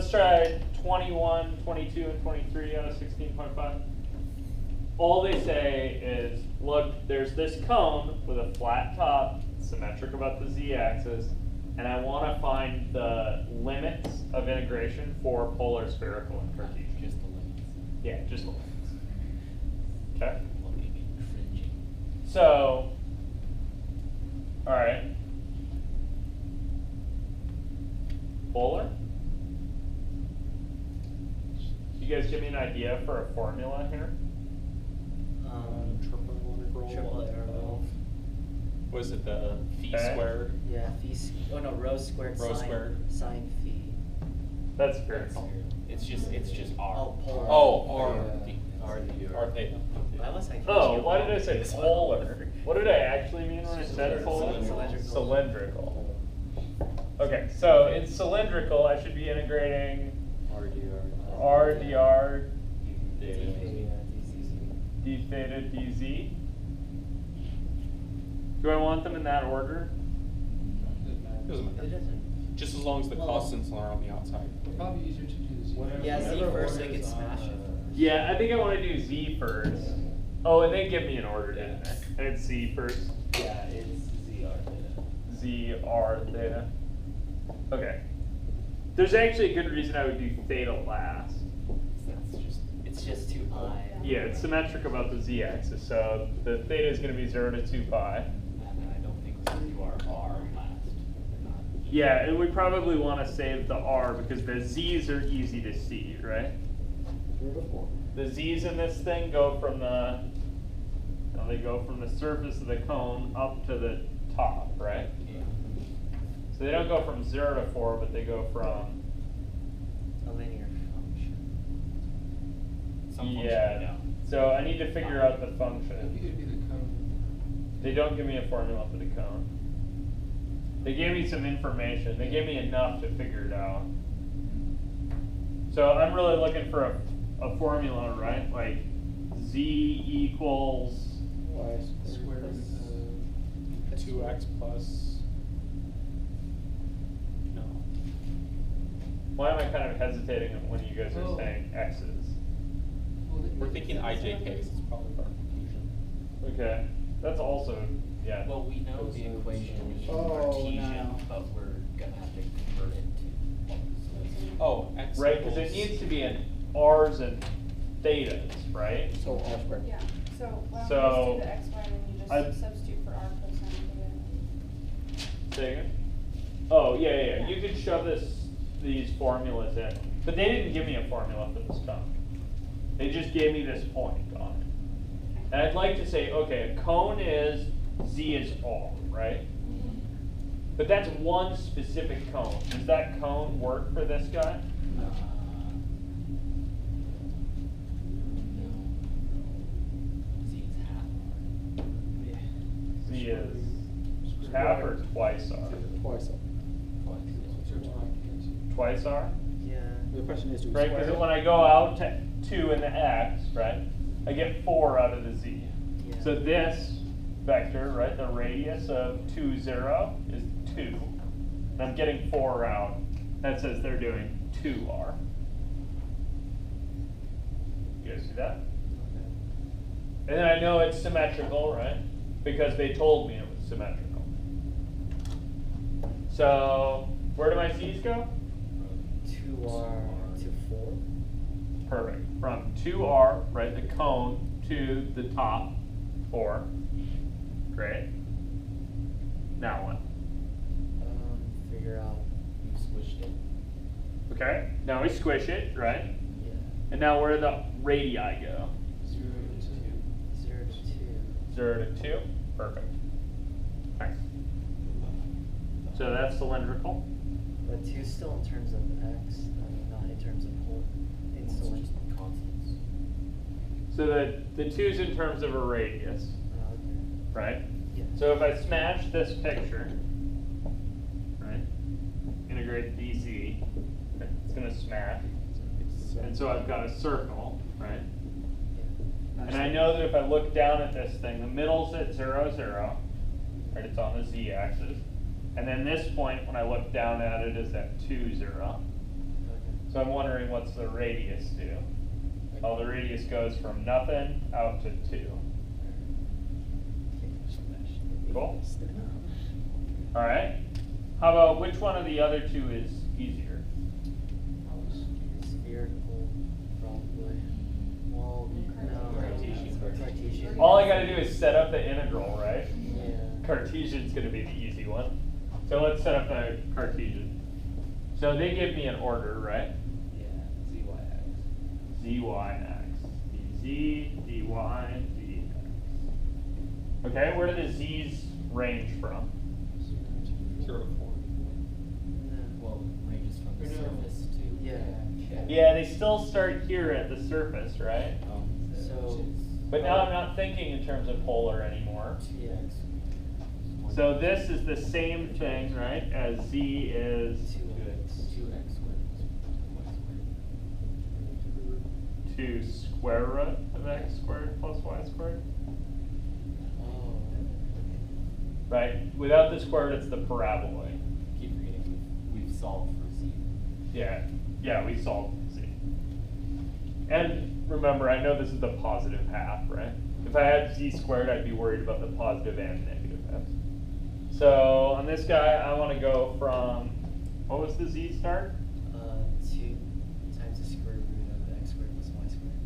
let's try 21, 22, and 23 out of 16.5. All they say is, look, there's this cone with a flat top, symmetric about the z-axis, and I want to find the limits of integration for polar, spherical, and Cartesian. Just the limits. Yeah, just the limits. Okay? Looking and cringing. So, all right. Polar? You guys give me an idea for a formula here? Triple integral. Was it the phi Okay. squared? Yeah, oh no, rho squared Rho sine, squared. sine phi. That's spherical. It's just R. Oh, polar. Oh, R. R theta. R theta. Why was I Oh, thinking why of did I say this one? polar? What did I actually mean when I said polar? Cylindrical. Cylindrical. Okay, so in cylindrical, I should be integrating R dr. r dr D d theta dz. Do I want them in that order? Doesn't It matter. doesn't. Just as long as the Well- constants are on the outside. It's probably easier to do Z. Yeah, Z Whatever first so order you can is smash on, it. Yeah, I think I want to do z first. Oh, and they give me an order, didn't Yes. they? And it's z first. Yeah, it's ZR theta. Z r theta. Okay. There's actually a good reason I would do theta last. It's just too high. Yeah, it's symmetric about the z-axis, so the theta is going to be 0 to 2 pi. And I don't think we should do our R last. Yeah, and we probably want to save the r because the z's are easy to see, right? The z's in this thing go from the, they go from the surface of the cone up to the top, right? Yeah. So they don't go from 0 to 4, but they go from, A linear function. Some function yeah. we know. So I need to figure out the It'd function. be the cone. They don't give me a formula for the cone. They gave me some information. They gave me enough to figure it out. So I'm really looking for a formula, right? Like z equals, Y squared. 2x plus. No. why am I kind of hesitating when you guys are Well- saying x's? We're thinking IJKs. It's probably our confusion. Okay, that's also, yeah. Well, we know the equation is Oh, Cartesian, no. but we're gonna have to convert it to. Oh, x Right, because it equals- needs to be in r's and thetas, right? So r squared. Yeah, so why don't So, we just do the x, y, and then you I- just substitute for r cosine theta. Say again? Oh, yeah. You could shove these formulas in. But they didn't give me a formula for this cone. They just gave me this point on it. And I'd like to say, okay, a cone is z is r, right? But that's one specific cone. Does that cone work for this guy? Z is half Z is half or twice r? Twice. Twice r? Yeah. The question is, do we Right, square because it? when I go out to 2 in the x, right, I get 4 out of the z. Yeah. So this vector, right, the radius of 2, 0 is 2. And I'm getting 4 out. That says they're doing 2r. You guys see that? And then I know it's symmetrical, right? Because they told me it was symmetrical. So, where do my z's go? 2R to 4. Perfect. From 2r, right, the cone, to the top, 4. Great. Now what? Figure out. You squished it. Okay, now we squish it, right? Yeah. And now where do the radii go? 0 to 2. 0 to 2. Perfect. Nice. So that's cylindrical. But 2 still in terms of x, not in terms of whole. In It's cylindrical. just constants. So the 2's in terms of a radius, Oh, okay. right? Yeah. So if I smash this picture, right, integrate dz, it's going to smash. And so I've got a circle, right? Yeah. And I know that if I look down at this thing, the middle's at 0, 0, right? It's on the z-axis. And then this point, when I look down at it, is at 2, 0. Okay. So I'm wondering what's the radius do? Well, the radius goes from nothing out to 2. Cool. All right. How about which one of the other two is easier? Spherical, probably. Well, no. Cartesian. Cartesian. All I gotta do is set up the integral, right? Yeah. Cartesian's gonna be the easy one. So let's set up the Cartesian. So they give me an order, right? Yeah, ZYX. Z, Y, X. Z, D, Y, D, X. Okay, where do the Z's range from? 0 to 4. Well, ranges from the No. surface to. Yeah. Yeah, they still start here at the surface, right? So- But now I'm not thinking in terms of polar anymore. Yeah. So this is the same thing, right, as Z is 2x squared plus y squared. 2 square root of x squared plus y squared. Oh. Right? Without the square root, it's the parabola. Keep forgetting we've solved for z. Yeah, we solved Z. And remember, I know this is the positive half, right? If I had Z squared, I'd be worried about the positive and negative halves. So on this guy, I want to go from, what was the Z start? 2 times the square root of x squared plus y squared.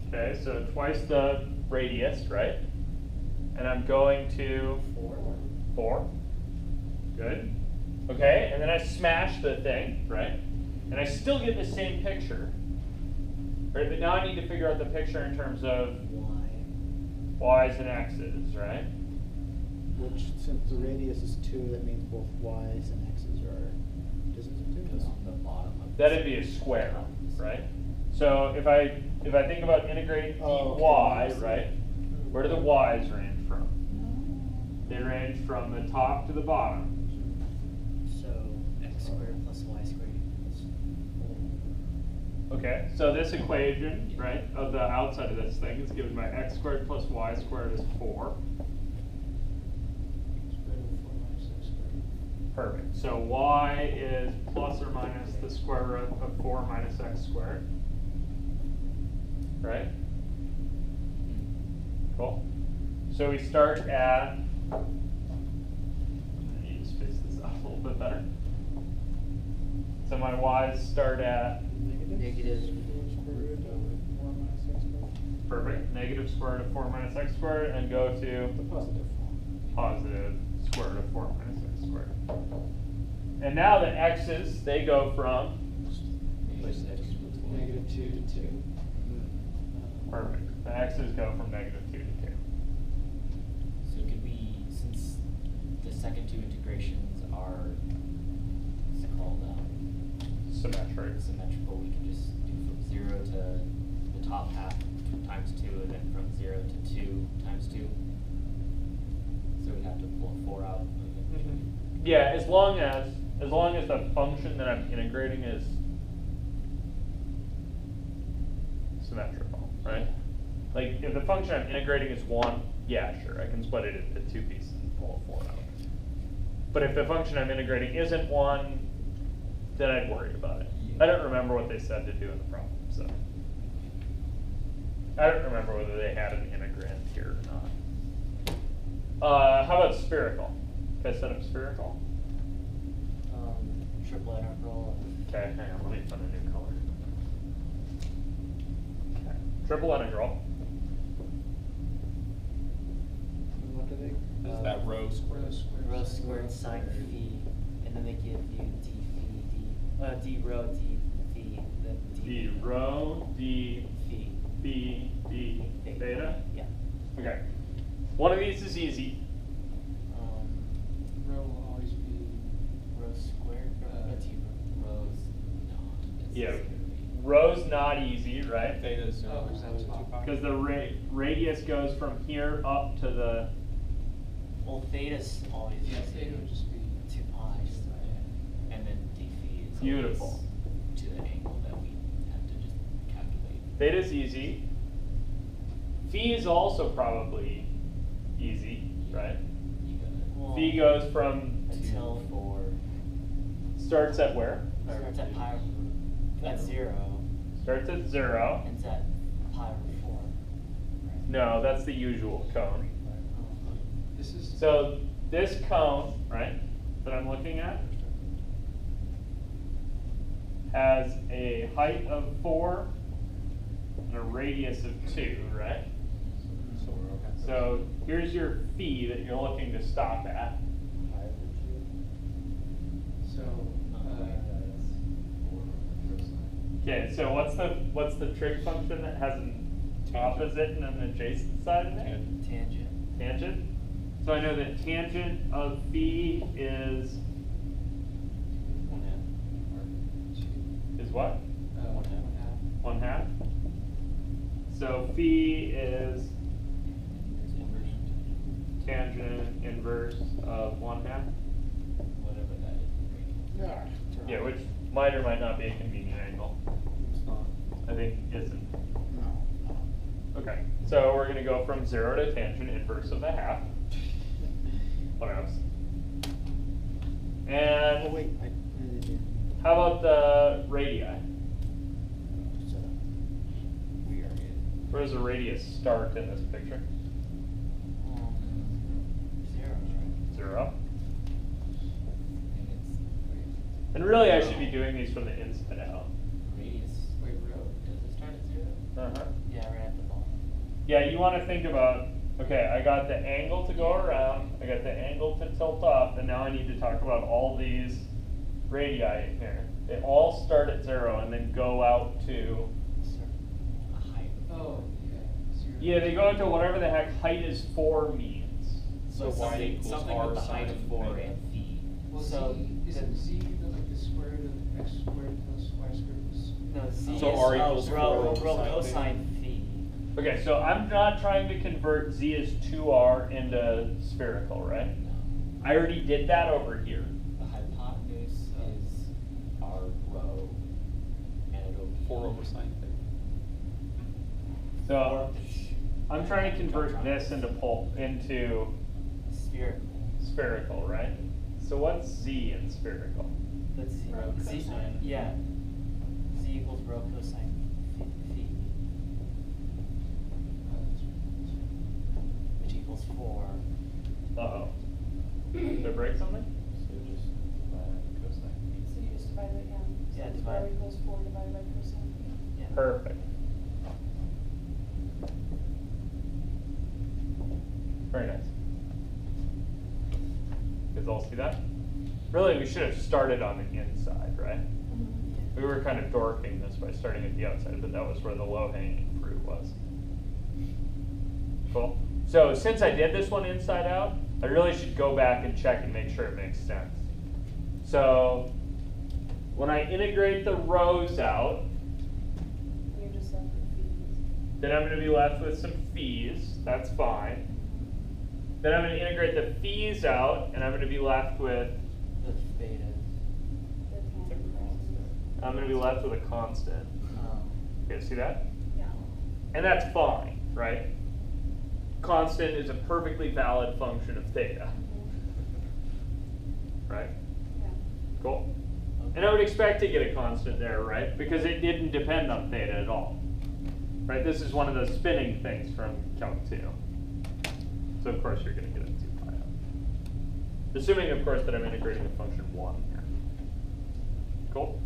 Okay, so twice the radius, right? And I'm going to 4. Good. Okay, and then I smash the thing, right? And I still get the same picture. Right, but now I need to figure out the picture in terms of Y. y's and x's, right? Which, since the radius is 2, that means both y's and x's are distance of 2? Goes from the bottom of. That'd be a square, right? So if I think about integrating Oh, y, okay. right? Where do the y's range from? They range from the top to the bottom. So x squared plus y squared equals 4. Okay, so this equation, right, of the outside of this thing is given by x squared plus y squared is 4. Square root of 4 minus x squared. Perfect. So y is plus or minus the square root of 4 minus x squared. Right? Cool. So we start at, I need to space this out a little bit better. So my y's start at, Negative. Square root of 4 minus x squared. perfect, negative square root of 4 minus x squared, and go to The positive form. positive square root of 4 minus x squared. And now the x's, they go from, Negative 2 to 2. perfect, the x's go from negative 2 to 2. So could we, since the second two integrations are, what's it called, Symmetric. symmetrical, we can just do from 0 to the top half times 2, and then from 0 to 2 times 2. So we'd have to pull 4 out. Yeah, as long as the function that I'm integrating is symmetrical, right? Like if the function I'm integrating is 1, yeah, sure, I can split it into 2 pieces and pull a 4 out. But if the function I'm integrating isn't 1, then I'd worry about it. I don't remember what they said to do in the problem, so. I don't remember whether they had an integrand here or not. How about spherical? Can I set up spherical? Triple integral. Okay, hang on, let me find a new color. Okay, triple integral. And what do they? Is that rho Rho squared? squared. Rho squared sine phi, and then they give you d phi d rho d phi then D rho, D phi. phi, D theta. Yeah. Okay. One of these is easy. Rho will always be. Rho squared. D rho's not. Yeah. necessarily- Rho's not easy, right? Theta is 0. Oh, is that top? Because the radius goes from here up to the. Well, theta's always Yeah, theta would just be. 2 pi. And then d phi is Beautiful. always to the angle that we have to just calculate. Theta's easy. Phi is also probably easy, right? You got Well, Phi goes from until 4. starts at where? Starts at pi, at 0, Starts at 0. ends at pi over 4. Right? No, that's the usual cone. This is. So this cone, right, that I'm looking at, has a height of 4 and a radius of 2, right? So we're okay. So here's your phi that you're looking to stop at. So, Okay, so what's the trig function that has an opposite and an adjacent side in it? Tangent. Tangent. So I know that tangent of phi is 1/2. is what? 1/2. 1/2. So phi is tangent inverse of 1/2. Whatever that is. Yeah, which might or might not be a convenient angle. It's not. I think isn't. No. Okay, so we're gonna go from 0 to tangent inverse of the half. What else? And Oh wait, how about the radii? So, We are good. Where does the radius start in this picture? 0, right? 0. And it's And really, I should be doing these from the inside out. radius. Wait, road. Does it start at 0? Uh-huh. Yeah, right at the bottom. Yeah, you want to think about, okay, I got the angle to go around, I got the angle to tilt off, and now I need to talk about all these radii in here. They all start at 0 and then go out to, A height. Oh, yeah. 0. yeah, they go out to whatever the heck height is 4 means. So y something, equals something r with the height of sine 4 theta. and phi. Well, So Z, isn't Z like the square root of x squared plus y squared plus? No, Z So is R equals rho 4 cosine phi. Okay, so I'm not trying to convert z as 2r into spherical, right? No. I already did that over here. The hypotenuse is r rho, and it'll be 4 over sine theta. So I'm trying to convert this into Spherical. spherical, right? So what's z in spherical? Let's see. Rho Z, cosine. yeah. Z equals rho cosine phi, which equals 4. Uh-oh. Did I break something? So just cosine. So you just divide it, yeah. So Yeah, it's divide. rho equals 4 divided by cosine. Yeah. Perfect. Very nice. You guys all see that? Really, we should have started on the inside, right? We were kind of dorking this by starting at the outside, but that was where the low-hanging fruit was. Cool. So since I did this one inside out, I really should go back and check and make sure it makes sense. So when I integrate the rows out, You're just left with fees. then I'm going to be left with some fees. That's fine. Then I'm going to integrate the fees out, and I'm going to be left with, The betas. The tangent versus. I'm going to be left with a constant. You guys see that? Yeah. And that's fine, right? Constant is a perfectly valid function of theta, right? Yeah. Cool. And I would expect to get a constant there, right? Because it didn't depend on theta at all, right? This is one of the spinning things from Calc 2. So of course you're going to get a 2 pi out. Assuming, of course, that I'm integrating the function 1 here. Cool.